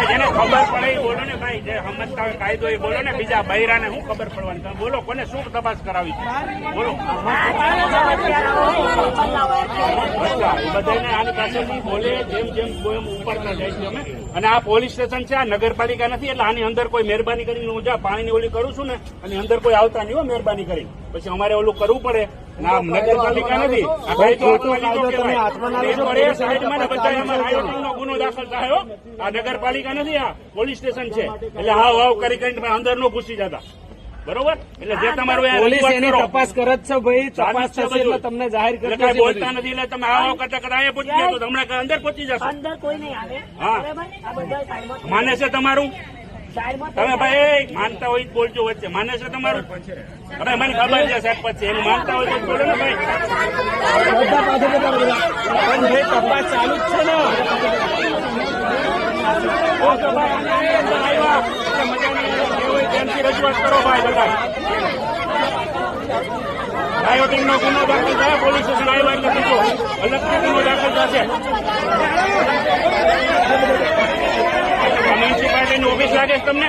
જેને ખબર પડે એ બોલો ને ભાઈ, જે સમજતા હોય કાયદો એ બોલો ને. બીજા બૈરાને શું ખબર પડવાની? તમે બોલો, કોને શું તપાસ કરાવી બોલો. બધાને આની પાસેથી બોલે જેમ જેમ ઉપડતા જાય છે અમે. અને આ પોલીસ સ્ટેશન છે, આ નગરપાલિકા નથી. એટલે આની અંદર કોઈ મહેરબાની કરીને હું જ્યાં પાણીની ઓલી કરું છું ને, આની અંદર કોઈ આવતા નહીં હો મહેરબાની કરી. પછી અમારે ઓલું કરવું પડે. ના નગરપાલિકા નથી, નો ગુનો દાખલ થાય. આ નગરપાલિકા નથી, આ પોલીસ સ્ટેશન છે. એટલે હાવ હાવ કરી કરીને અંદર નો ઘૂસી જતા. બરોબર? એટલે જે તમારું પોલીસ એની તપાસ કરે જ છે ભાઈ. તપાસ થશે એટલે તમને જાહેર એટલે કઈ બોલતા નથી. એટલે તમે આવો કરતા કરતા અહીંયા પહોંચી જાય તો હમણાં અંદર પહોંચી જશો. અંદર કોઈ નહીં આવે. હા, માને છે તમારું? તમે ભાઈ માનતા હોય બોલજો વચ્ચે. માને છે તમારું? હવે મને ખબર છે સાહેબ પછી એનું માનતા હોય તો બોલો ને ભાઈ. તપાસ ચાલુ જ છે ને. મજાની રજૂઆત કરો ભાઈ. બધા રાયોટિંગ નો ગુનો દાખલ થાય પોલીસ સ્ટેશન આવ્યા એટલે બીજો અલગથી ગુનો દાખલ થશે. મ્યુનિસિપાલિટીની ઓફિસ લાગે છે તમને?